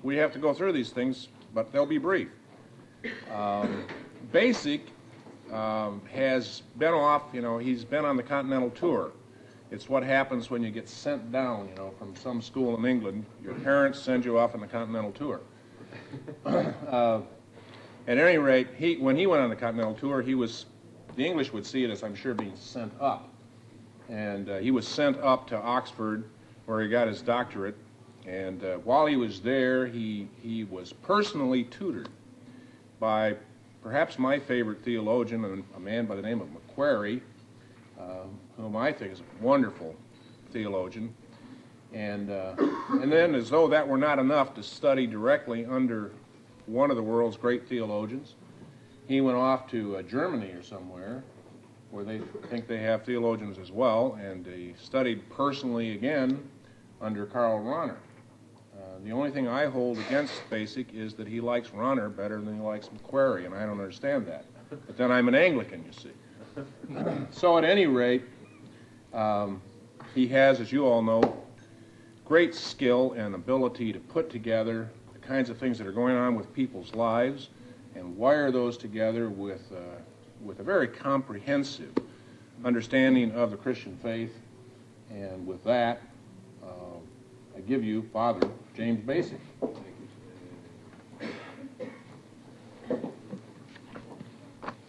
we have to go through these things, but they'll be brief. Bacik has been off, he's been on the continental tour. It's what happens when you get sent down, from some school in England. Your parents send you off on the continental tour. At any rate, when he went on the continental tour, the English would see it as, I'm sure, being sent up. And he was sent up to Oxford, where he got his doctorate. And while he was there, he was personally tutored by perhaps my favorite theologian, a man by the name of Macquarie, whom I think is a wonderful theologian. And then, as though that were not enough to study directly under one of the world's great theologians, he went off to Germany or somewhere, where they think they have theologians as well, and he studied personally again under Karl Rahner. The only thing I hold against Bacik is that he likes Rahner better than he likes Macquarie, and I don't understand that. But then I'm an Anglican, you see. So at any rate, he has, as you all know, great skill and ability to put together the kinds of things that are going on with people's lives and wire those together with a very comprehensive understanding of the Christian faith. And with that, I give you Father James Bacik.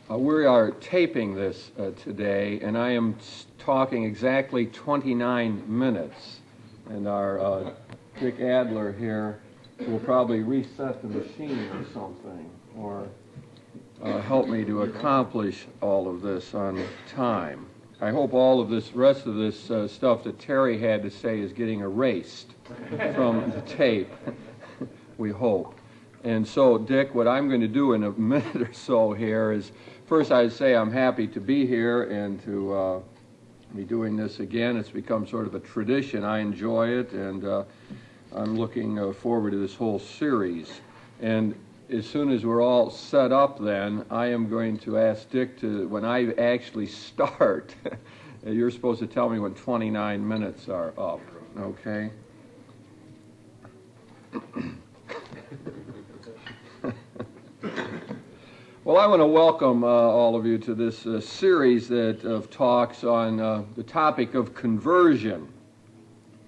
We are taping this today, and I am talking exactly 29 minutes. And our Dick Adler here will probably reset the machine or something, or help me to accomplish all of this on time. I hope all of this, rest of this stuff that Terry had to say is getting erased from the tape, we hope. And so, Dick, what I'm going to do in a minute or so here is, first I'd say I'm happy to be here and to be doing this again. It's become sort of a tradition. I enjoy it, and I'm looking forward to this whole series. And as soon as we're all set up then, I am going to ask Dick to, when I actually start, you're supposed to tell me when 29 minutes are up, okay? Well, I want to welcome all of you to this series of talks on the topic of conversion.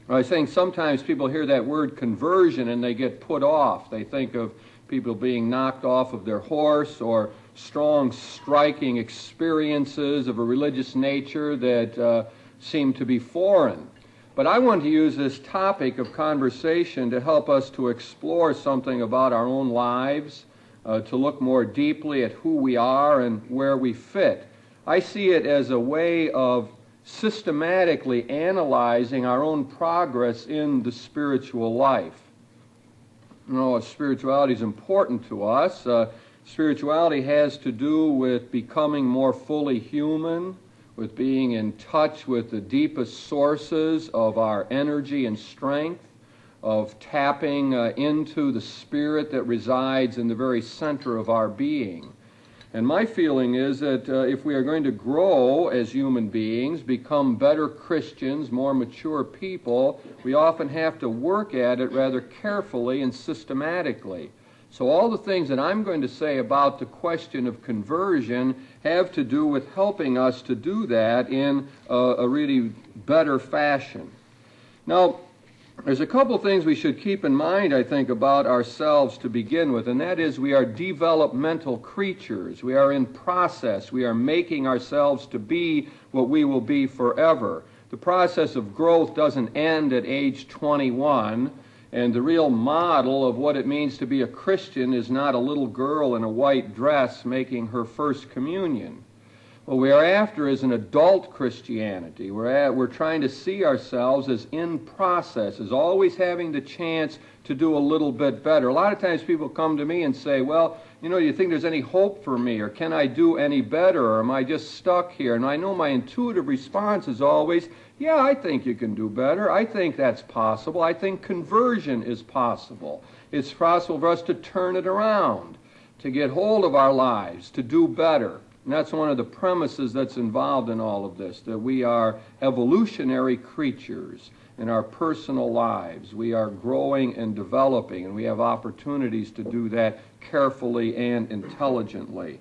I think sometimes people hear that word conversion and they get put off. They think of people being knocked off of their horse, or strong, striking experiences of a religious nature that seem to be foreign. But I want to use this topic of conversation to help us to explore something about our own lives, to look more deeply at who we are and where we fit. I see it as a way of systematically analyzing our own progress in the spiritual life. Spirituality is important to us. Spirituality has to do with becoming more fully human, with being in touch with the deepest sources of our energy and strength, of tapping into the spirit that resides in the very center of our being. And my feeling is that if we are going to grow as human beings, become better Christians, more mature people, we often have to work at it rather carefully and systematically. So all the things that I'm going to say about the question of conversion have to do with helping us to do that in a really better fashion. Now, there's a couple things we should keep in mind, I think, about ourselves to begin with, and that is we are developmental creatures. We are in process. We are making ourselves to be what we will be forever. The process of growth doesn't end at age 21, and the real model of what it means to be a Christian is not a little girl in a white dress making her first communion. What we are after is an adult Christianity. We're trying to see ourselves as in process, as always having the chance to do a little bit better. A lot of times people come to me and say, well, do you think there's any hope for me, or can I do any better, or am I just stuck here? And I know my intuitive response is always, yeah, I think you can do better. I think that's possible. I think conversion is possible. It's possible for us to turn it around, to get hold of our lives, to do better. And that's one of the premises that's involved in all of this, that we are evolutionary creatures. in our personal lives. We are growing and developing, and we have opportunities to do that carefully and intelligently.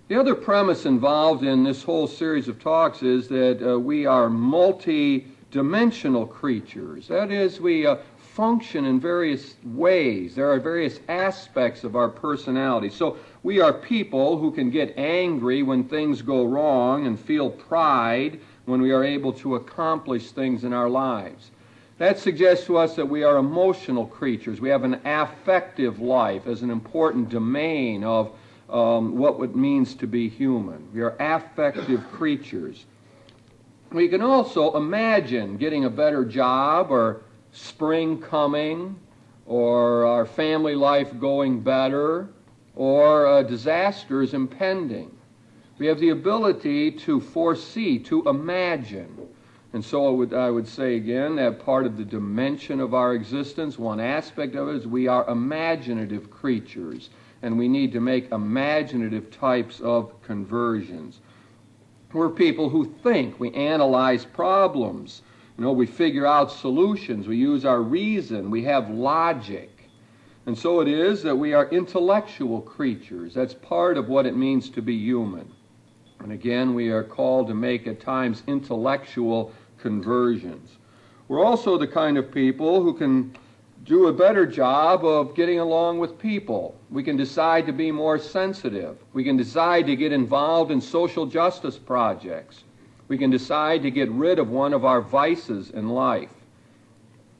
The other premise involved in this whole series of talks is that we are multi-dimensional creatures. That is, we function in various ways. There are various aspects of our personality. So we are people who can get angry when things go wrong and feel pride when we are able to accomplish things in our lives. That suggests to us that we are emotional creatures. We have an affective life as an important domain of what it means to be human. We are affective creatures. We can also imagine getting a better job, or spring coming, or our family life going better, or disasters impending. We have the ability to foresee, to imagine. And so I would say again that part of the dimension of our existence, one aspect of it, is we are imaginative creatures, and we need to make imaginative types of conversions. We're people who think. We analyze problems. We figure out solutions. We use our reason. We have logic. And so it is that we are intellectual creatures. That's part of what it means to be human. And again, we are called to make at times intellectual conversions. We're also the kind of people who can do a better job of getting along with people. We can decide to be more sensitive. We can decide to get involved in social justice projects. We can decide to get rid of one of our vices in life.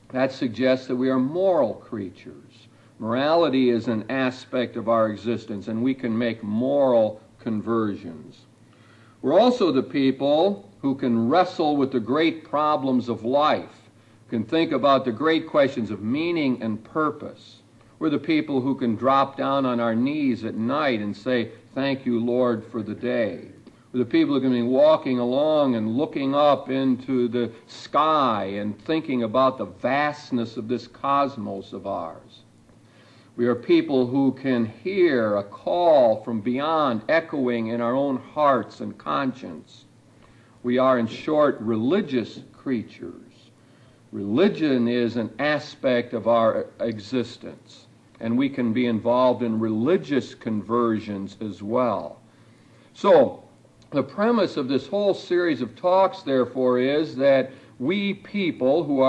That suggests that we are moral creatures. Morality is an aspect of our existence, and we can make moral conversions. We're also the people who can wrestle with the great problems of life, can think about the great questions of meaning and purpose. We're the people who can drop down on our knees at night and say, "Thank you, Lord, for the day." We're the people who can be walking along and looking up into the sky and thinking about the vastness of this cosmos of ours. We are people who can hear a call from beyond echoing in our own hearts and conscience. We are, in short, religious creatures. Religion is an aspect of our existence, and we can be involved in religious conversions as well. So, the premise of this whole series of talks, therefore, is that we people who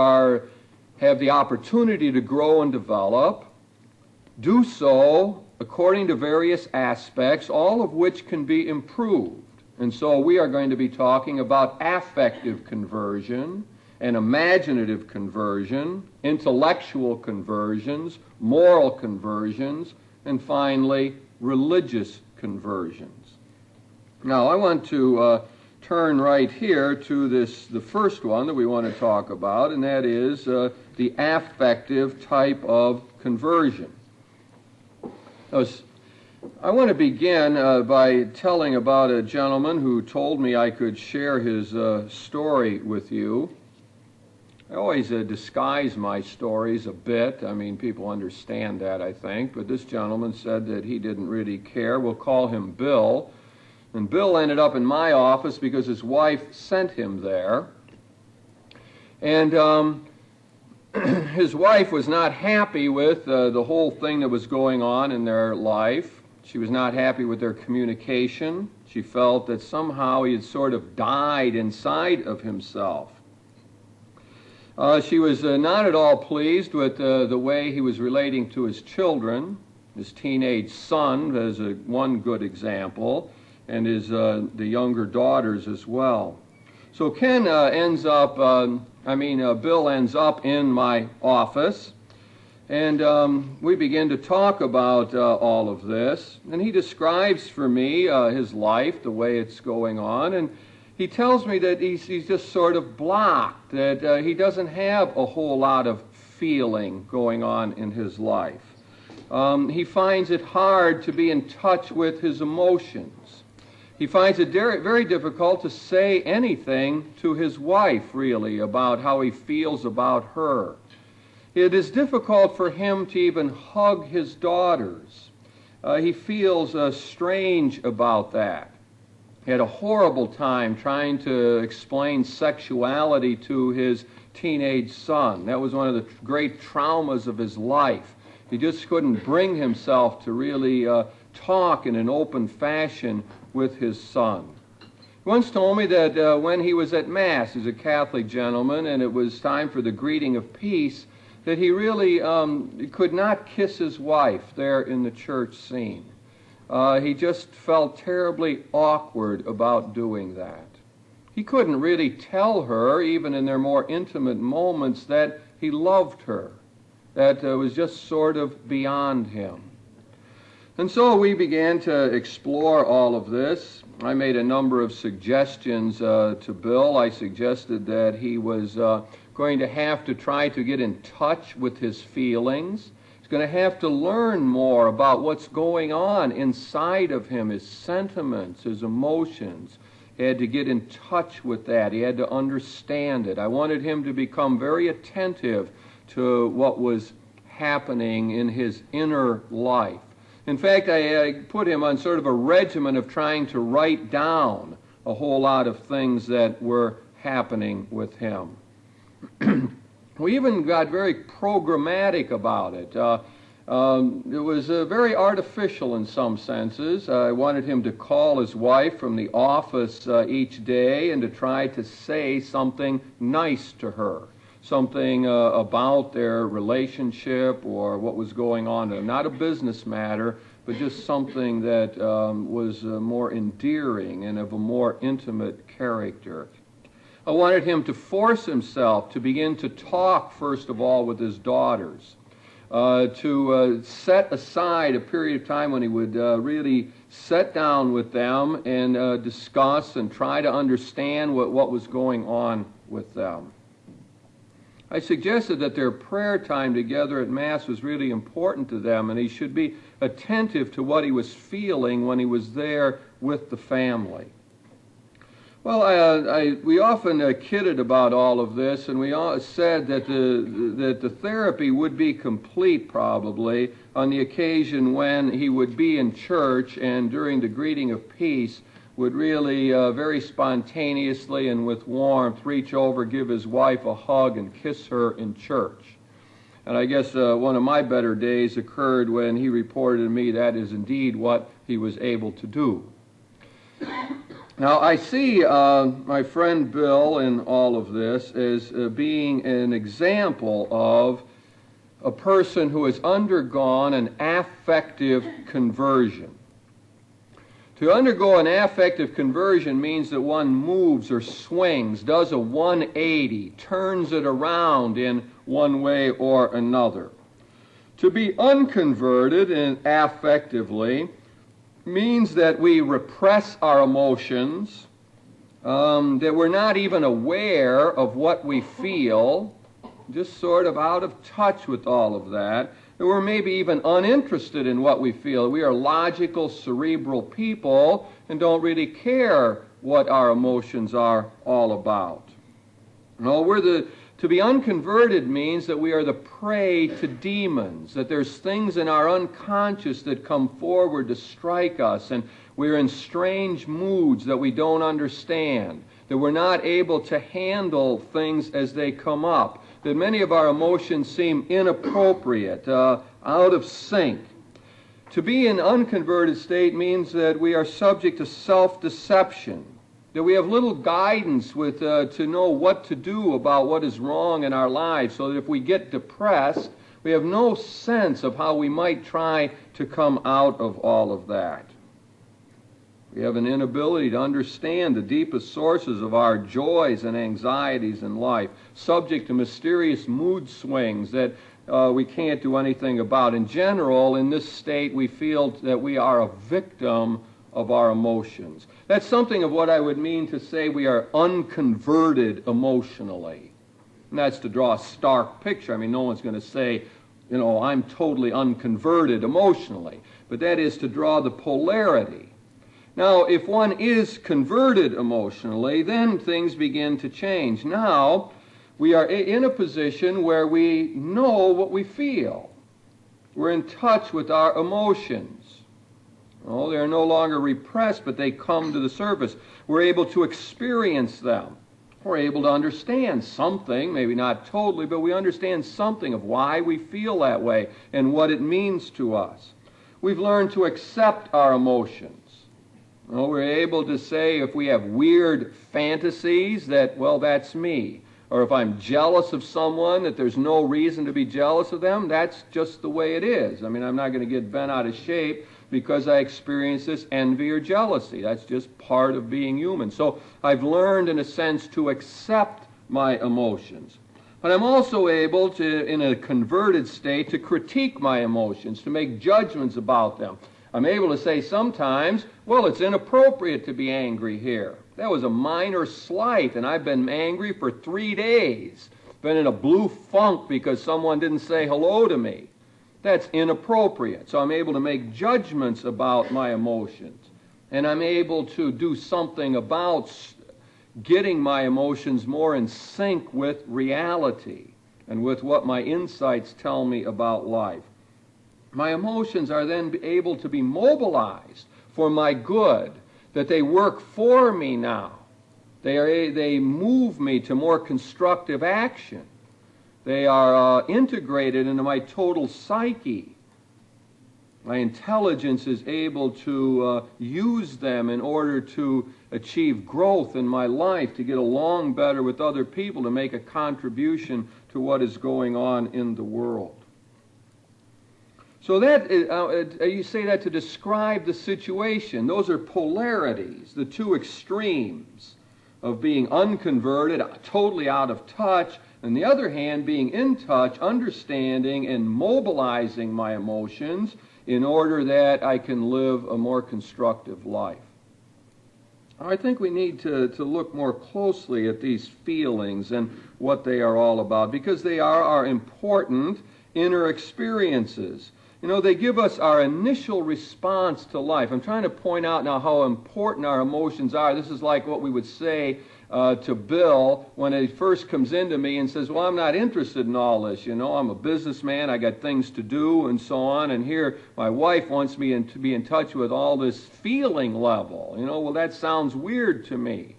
have the opportunity to grow and develop do so according to various aspects, all of which can be improved. And so we are going to be talking about affective conversion and imaginative conversion, intellectual conversions, moral conversions, and finally, religious conversions. Now, I want to turn right here to the first one that we want to talk about, and that is the affective type of conversion. I want to begin by telling about a gentleman who told me I could share his story with you. I always disguise my stories a bit. I mean, people understand that, I think. But this gentleman said that he didn't really care. We'll call him Bill. And Bill ended up in my office because his wife sent him there. And his wife was not happy with the whole thing that was going on in their life. She was not happy with their communication. She felt that somehow he had sort of died inside of himself. She was not at all pleased with the way he was relating to his children. His teenage son is one good example, and the younger daughters as well. So Bill ends up in my office, and we begin to talk about all of this. And he describes for me his life, the way it's going on, and he tells me that he's just sort of blocked, that he doesn't have a whole lot of feeling going on in his life. He finds it hard to be in touch with his emotions. He finds it very, very difficult to say anything to his wife, really, about how he feels about her. It is difficult for him to even hug his daughters. He feels strange about that. He had a horrible time trying to explain sexuality to his teenage son. That was one of the great traumas of his life. He just couldn't bring himself to really talk in an open fashion with his son. He once told me that when he was at Mass, he's a Catholic gentleman, and it was time for the greeting of peace, that he really could not kiss his wife there in the church scene. He just felt terribly awkward about doing that. He couldn't really tell her, even in their more intimate moments, that he loved her. That was just sort of beyond him. And so we began to explore all of this. I made a number of suggestions to Bill. I suggested that he was going to have to try to get in touch with his feelings. He's going to have to learn more about what's going on inside of him, his sentiments, his emotions. He had to get in touch with that. He had to understand it. I wanted him to become very attentive to what was happening in his inner life. In fact, I put him on sort of a regimen of trying to write down a whole lot of things that were happening with him. We even got very programmatic about it. It was very artificial in some senses. I wanted him to call his wife from the office each day and to try to say something nice to her. Something about their relationship or what was going on. Not a business matter, but just something that was more endearing and of a more intimate character. I wanted him to force himself to begin to talk, first of all, with his daughters, to set aside a period of time when he would really sit down with them and discuss and try to understand what was going on with them. I suggested that their prayer time together at Mass was really important to them, and he should be attentive to what he was feeling when he was there with the family. Well, we often kidded about all of this, and we all said that the therapy would be complete probably on the occasion when he would be in church and during the greeting of peace would really very spontaneously and with warmth reach over, give his wife a hug, and kiss her in church. And I guess one of my better days occurred when he reported to me that is indeed what he was able to do. Now, I see my friend Bill in all of this as being an example of a person who has undergone an affective conversion. To undergo an affective conversion means that one moves or swings, does a 180, turns it around in one way or another. To be unconverted and affectively means that we repress our emotions, that we're not even aware of what we feel, just sort of out of touch with all of that. That we're maybe even uninterested in what we feel. We are logical, cerebral people and don't really care what our emotions are all about. No, to be unconverted means that we are the prey to demons, that there's things in our unconscious that come forward to strike us, and we're in strange moods that we don't understand, that we're not able to handle things as they come up, that many of our emotions seem inappropriate, out of sync. To be in an unconverted state means that we are subject to self-deception, that we have little guidance to know what to do about what is wrong in our lives, so that if we get depressed, we have no sense of how we might try to come out of all of that. We have an inability to understand the deepest sources of our joys and anxieties in life, subject to mysterious mood swings that we can't do anything about. In general, in this state, we feel that we are a victim of our emotions. That's something of what I would mean to say we are unconverted emotionally. And that's to draw a stark picture. I mean, no one's going to say, I'm totally unconverted emotionally. But that is to draw the polarity. Now, if one is converted emotionally, then things begin to change. Now, we are in a position where we know what we feel. We're in touch with our emotions. Oh, they're no longer repressed, but they come to the surface. We're able to experience them. We're able to understand something, maybe not totally, but we understand something of why we feel that way and what it means to us. We've learned to accept our emotions. We're able to say if we have weird fantasies that, well, that's me. Or if I'm jealous of someone, that there's no reason to be jealous of them, that's just the way it is. I mean, I'm not going to get bent out of shape because I experience this envy or jealousy. That's just part of being human. So I've learned, in a sense, to accept my emotions. But I'm also able to, in a converted state, to critique my emotions, to make judgments about them. I'm able to say sometimes, well, it's inappropriate to be angry here. That was a minor slight, and I've been angry for 3 days. Been in a blue funk because someone didn't say hello to me. That's inappropriate. So I'm able to make judgments about my emotions. And I'm able to do something about getting my emotions more in sync with reality and with what my insights tell me about life. My emotions are then able to be mobilized for my good, that they work for me now. They move me to more constructive action. They are integrated into my total psyche. My intelligence is able to use them in order to achieve growth in my life, to get along better with other people, to make a contribution to what is going on in the world. So that you say that to describe the situation. Those are polarities, the two extremes of being unconverted, totally out of touch, and the other hand, being in touch, understanding and mobilizing my emotions in order that I can live a more constructive life. I think we need to look more closely at these feelings and what they are all about, because they are our important inner experiences. You know, they give us our initial response to life. I'm trying to point out now how important our emotions are. This is like what we would say to Bill when he first comes into me and says, well, I'm not interested in all this. You know, I'm a businessman. I got things to do and so on. And here my wife wants me to be in touch with all this feeling level. You know, well, that sounds weird to me.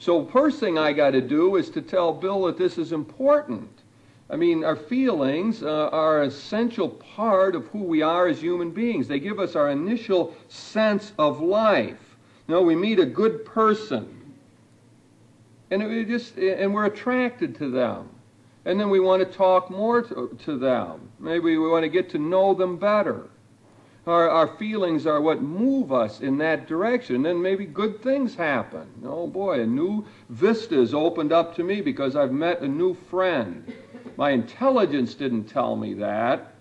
So first thing I got to do is to tell Bill that this is important. I mean, our feelings are an essential part of who we are as human beings. They give us our initial sense of life. You know, we meet a good person, and we're attracted to them. And then we want to talk more to them. Maybe we want to get to know them better. Our feelings are what move us in that direction. And then maybe good things happen. Oh boy, a new vista is opened up to me because I've met a new friend. My intelligence didn't tell me that.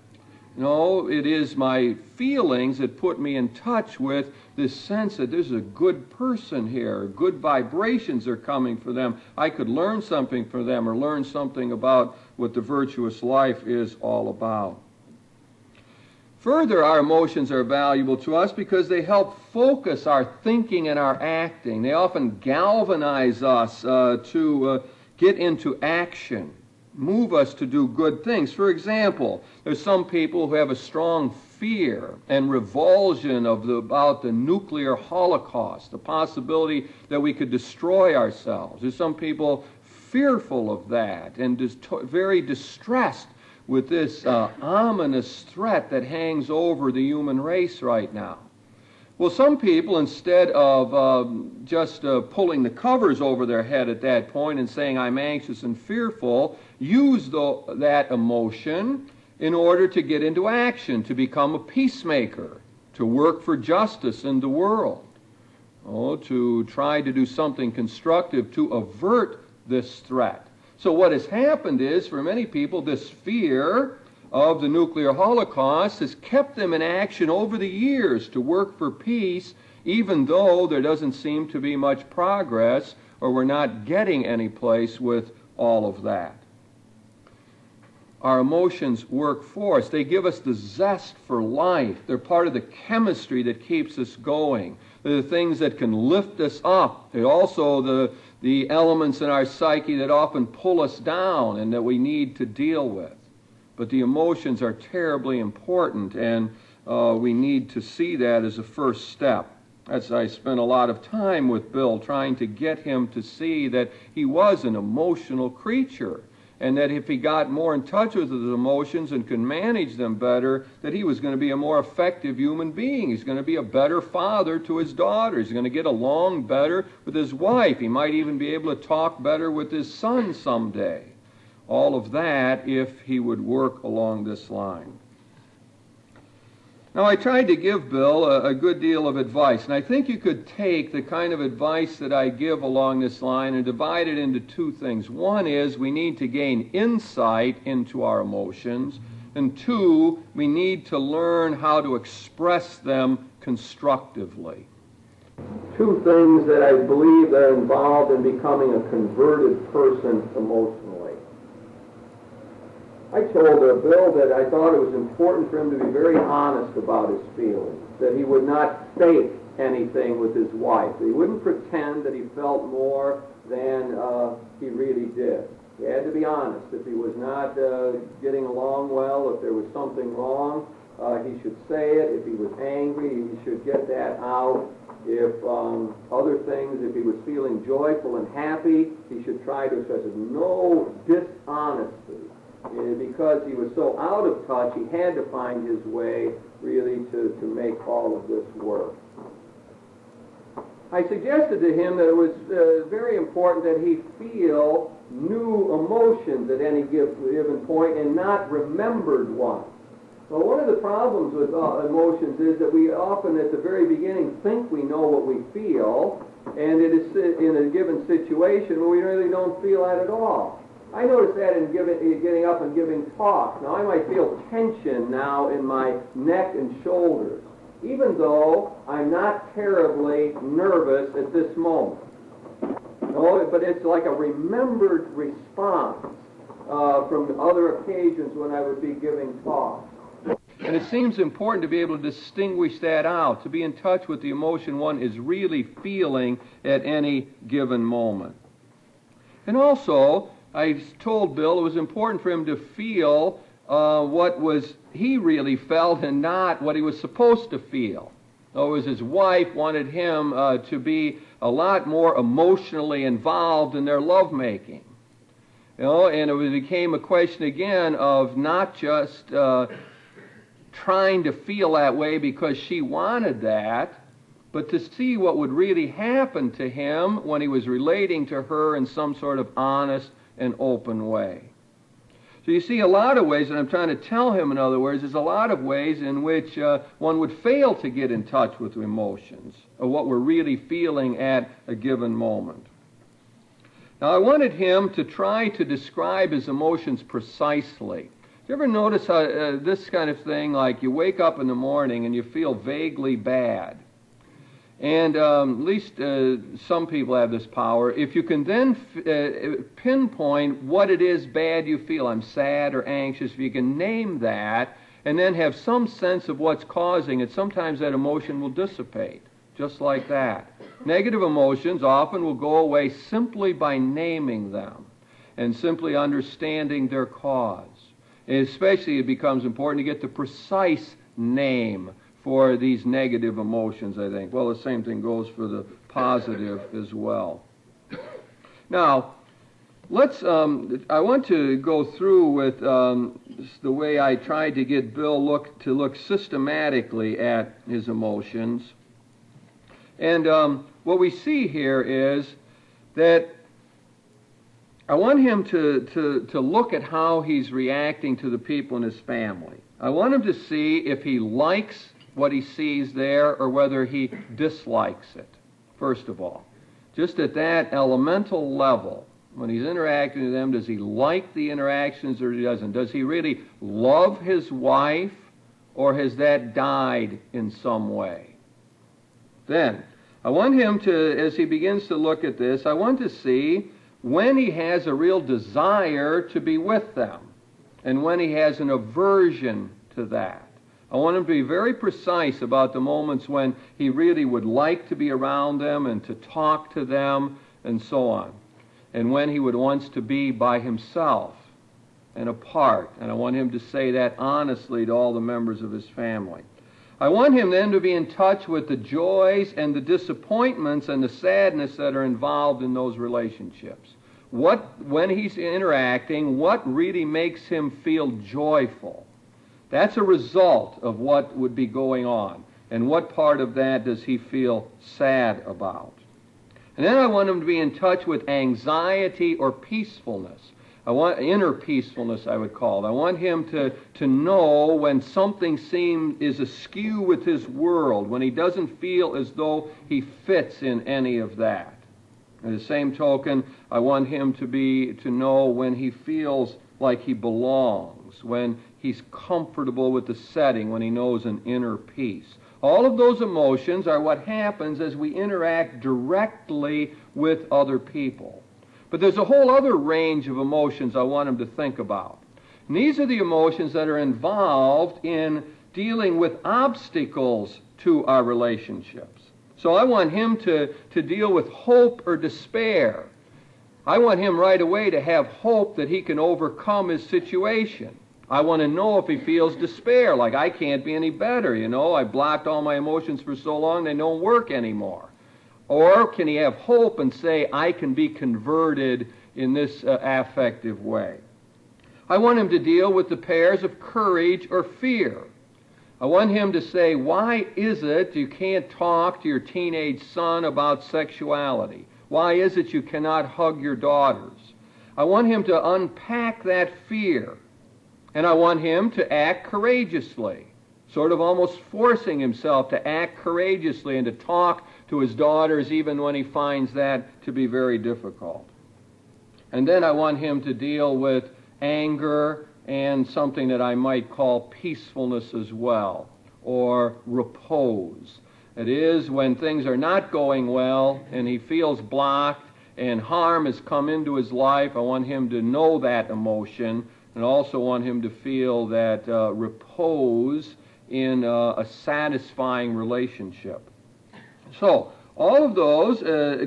No, it is my feelings that put me in touch with this sense that there's a good person here. Good vibrations are coming for them. I could learn something from them or learn something about what the virtuous life is all about. Further, our emotions are valuable to us because they help focus our thinking and our acting. They often galvanize us to get into action, move us to do good things. For example, there's some people who have a strong fear and revulsion about the nuclear holocaust, the possibility that we could destroy ourselves. There's some people fearful of that and very distressed with this ominous threat that hangs over the human race right now. Well, some people, instead of just pulling the covers over their head at that point and saying, I'm anxious and fearful, use that emotion in order to get into action, to become a peacemaker, to work for justice in the world, to try to do something constructive to avert this threat. So what has happened is, for many people, this fear of the nuclear holocaust has kept them in action over the years to work for peace, even though there doesn't seem to be much progress or we're not getting any place with all of that. Our emotions work for us. They give us the zest for life. They're part of the chemistry that keeps us going. They're the things that can lift us up. They're also the elements in our psyche that often pull us down and that we need to deal with. But the emotions are terribly important, and we need to see that as a first step. As I spent a lot of time with Bill trying to get him to see that he was an emotional creature, and that if he got more in touch with his emotions and could manage them better, that he was going to be a more effective human being. He's going to be a better father to his daughter. He's going to get along better with his wife. He might even be able to talk better with his son someday. All of that if he would work along this line. Now, I tried to give Bill a good deal of advice, and I think you could take the kind of advice that I give along this line and divide it into two things. One is we need to gain insight into our emotions, and two, we need to learn how to express them constructively. Two things that I believe are involved in becoming a converted person emotionally. I told Bill that I thought it was important for him to be very honest about his feelings, that he would not fake anything with his wife, that he wouldn't pretend that he felt more than he really did. He had to be honest. If he was not getting along well, if there was something wrong, he should say it. If he was angry, he should get that out. If other things, if he was feeling joyful and happy, he should try to express it. No dishonesty. Because he was so out of touch, he had to find his way really to make all of this work. I suggested to him that it was very important that he feel new emotions at any given point and not remembered ones. Well, one of the problems with emotions is that we often at the very beginning think we know what we feel, and it is in a given situation where we really don't feel that at all. I notice that in getting up and giving talks. Now, I might feel tension now in my neck and shoulders, even though I'm not terribly nervous at this moment. No, but it's like a remembered response from other occasions when I would be giving talks. And it seems important to be able to distinguish that out, to be in touch with the emotion one is really feeling at any given moment. And also, I told Bill it was important for him to feel what was he really felt and not what he was supposed to feel. In other words, his wife wanted him to be a lot more emotionally involved in their lovemaking. You know, and it became a question again of not just trying to feel that way because she wanted that, but to see what would really happen to him when he was relating to her in some sort of honest and open way. So you see a lot of ways, and I'm trying to tell him, in other words, there's a lot of ways in which one would fail to get in touch with emotions, or what we're really feeling at a given moment. Now, I wanted him to try to describe his emotions precisely. Do you ever notice how this kind of thing, like you wake up in the morning and you feel vaguely bad? And at least some people have this power. If you can then pinpoint what it is bad you feel, I'm sad or anxious, if you can name that and then have some sense of what's causing it, sometimes that emotion will dissipate, just like that. Negative emotions often will go away simply by naming them and simply understanding their cause. And especially it becomes important to get the precise name for these negative emotions, I think. Well, the same thing goes for the positive as well. Now, I want to go through with the way I tried to get Bill to look systematically at his emotions. And what we see here is that I want him to look at how he's reacting to the people in his family. I want him to see if he likes what he sees there or whether he dislikes it, first of all. Just at that elemental level, when he's interacting with them, does he like the interactions or he doesn't? Does he really love his wife or has that died in some way? Then, I want him to, as he begins to look at this, I want to see when he has a real desire to be with them and when he has an aversion to that. I want him to be very precise about the moments when he really would like to be around them and to talk to them and so on, and when he would want to be by himself and apart. And I want him to say that honestly to all the members of his family. I want him then to be in touch with the joys and the disappointments and the sadness that are involved in those relationships. When he's interacting, what really makes him feel joyful? That's a result of what would be going on. And what part of that does he feel sad about? And then I want him to be in touch with anxiety or peacefulness. I want inner peacefulness, I would call it. I want him to know when something is askew with his world, when he doesn't feel as though he fits in any of that. At the same token, I want him to know when he feels like he belongs, when he's comfortable with the setting, when he knows an inner peace. All of those emotions are what happens as we interact directly with other people. But there's a whole other range of emotions I want him to think about. And these are the emotions that are involved in dealing with obstacles to our relationships. So I want him to deal with hope or despair. I want him right away to have hope that he can overcome his situation. I want to know if he feels despair, like I can't be any better, I blocked all my emotions for so long they don't work anymore. Or can he have hope and say, I can be converted in this affective way? I want him to deal with the pairs of courage or fear. I want him to say, why is it you can't talk to your teenage son about sexuality? Why is it you cannot hug your daughters? I want him to unpack that fear. And I want him to act courageously, sort of almost forcing himself to act courageously and to talk to his daughters even when he finds that to be very difficult. And then I want him to deal with anger and something that I might call peacefulness as well, or repose. It is when things are not going well and he feels blocked and harm has come into his life, I want him to know that emotion, and also want him to feel that repose in a satisfying relationship. So, all of those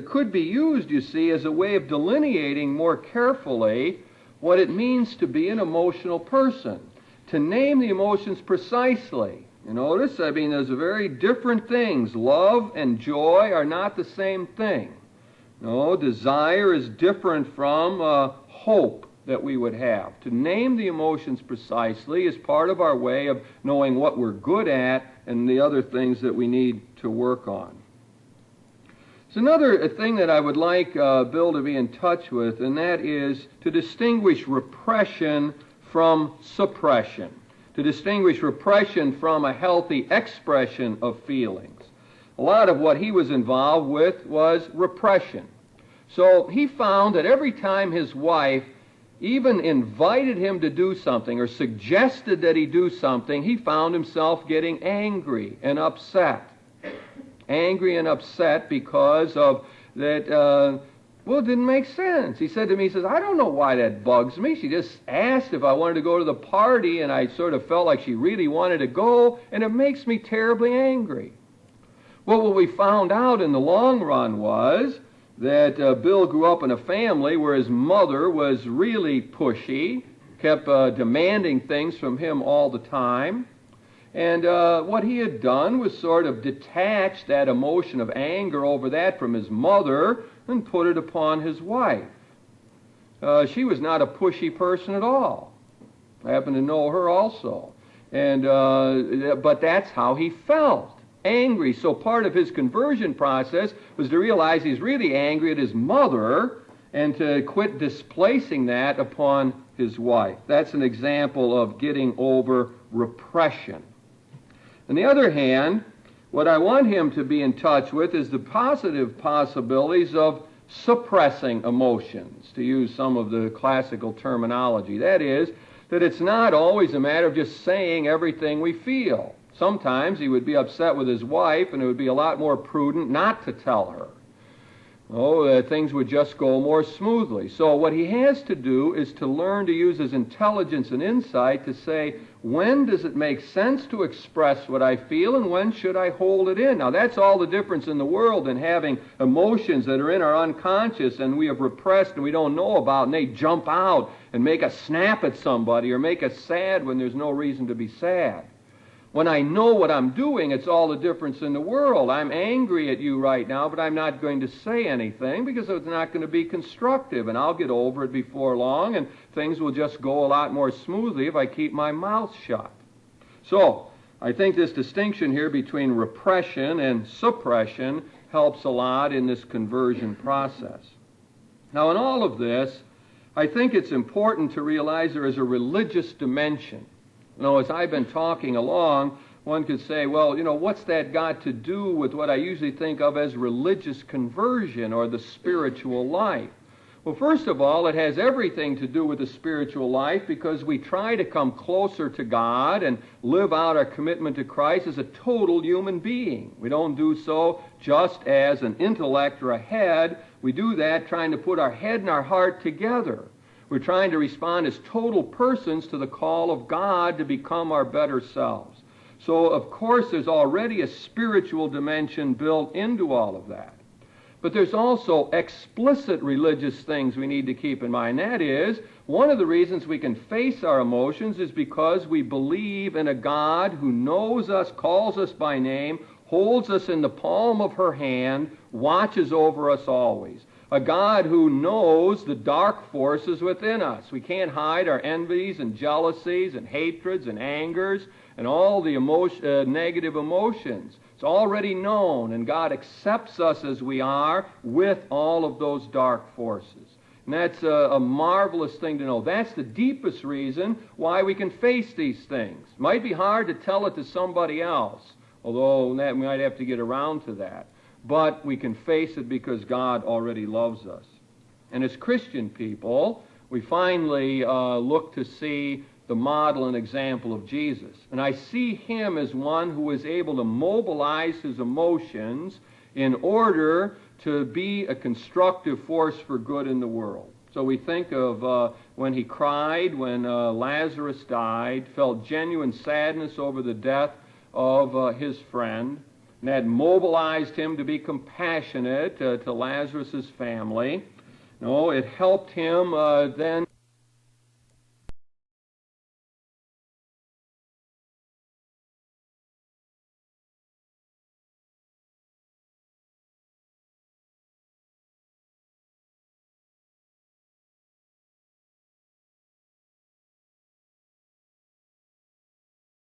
could be used, you see, as a way of delineating more carefully what it means to be an emotional person, to name the emotions precisely. You notice, there's very different things. Love and joy are not the same thing. No, desire is different from hope that we would have. To name the emotions precisely is part of our way of knowing what we're good at and the other things that we need to work on. There's another thing that I would like Bill to be in touch with, and that is to distinguish repression from suppression, to distinguish repression from a healthy expression of feelings. A lot of what he was involved with was repression. So he found that every time his wife even invited him to do something or suggested that he do something, he found himself getting angry and upset. Angry and upset because of that, it didn't make sense. He said to me, I don't know why that bugs me. She just asked if I wanted to go to the party, and I sort of felt like she really wanted to go, and it makes me terribly angry. Well, what we found out in the long run was that Bill grew up in a family where his mother was really pushy, kept demanding things from him all the time. And what he had done was sort of detach that emotion of anger over that from his mother and put it upon his wife. She was not a pushy person at all. I happen to know her also. And but that's how he felt. Angry. So part of his conversion process was to realize he's really angry at his mother and to quit displacing that upon his wife. That's an example of getting over repression. On the other hand, what I want him to be in touch with is the positive possibilities of suppressing emotions, to use some of the classical terminology. That is, that it's not always a matter of just saying everything we feel. Sometimes he would be upset with his wife, and it would be a lot more prudent not to tell her. Things would just go more smoothly. So what he has to do is to learn to use his intelligence and insight to say, when does it make sense to express what I feel, and when should I hold it in? Now, that's all the difference in the world in having emotions that are in our unconscious and we have repressed and we don't know about, and they jump out and make us snap at somebody or make us sad when there's no reason to be sad. When I know what I'm doing, it's all the difference in the world. I'm angry at you right now, but I'm not going to say anything because it's not going to be constructive, and I'll get over it before long, and things will just go a lot more smoothly if I keep my mouth shut. So, I think this distinction here between repression and suppression helps a lot in this conversion process. Now, in all of this, I think it's important to realize there is a religious dimension. You know, as I've been talking along, one could say, well, you know, what's that got to do with what I usually think of as religious conversion or the spiritual life? Well, first of all, it has everything to do with the spiritual life because we try to come closer to God and live out our commitment to Christ as a total human being. We don't do so just as an intellect or a head. We do that trying to put our head and our heart together. We're trying to respond as total persons to the call of God to become our better selves. So, of course, there's already a spiritual dimension built into all of that. But there's also explicit religious things we need to keep in mind. That is, one of the reasons we can face our emotions is because we believe in a God who knows us, calls us by name, holds us in the palm of her hand, watches over us always. A God who knows the dark forces within us. We can't hide our envies and jealousies and hatreds and angers and all the negative emotions. It's already known, and God accepts us as we are with all of those dark forces. And that's a marvelous thing to know. That's the deepest reason why we can face these things. It might be hard to tell it to somebody else, although we might have to get around to that. But we can face it because God already loves us. And as Christian people, we finally look to see the model and example of Jesus. And I see him as one who is able to mobilize his emotions in order to be a constructive force for good in the world. So we think of when he cried, when Lazarus died, felt genuine sadness over the death of his friend, and that mobilized him to be compassionate to Lazarus' family. No, it helped him then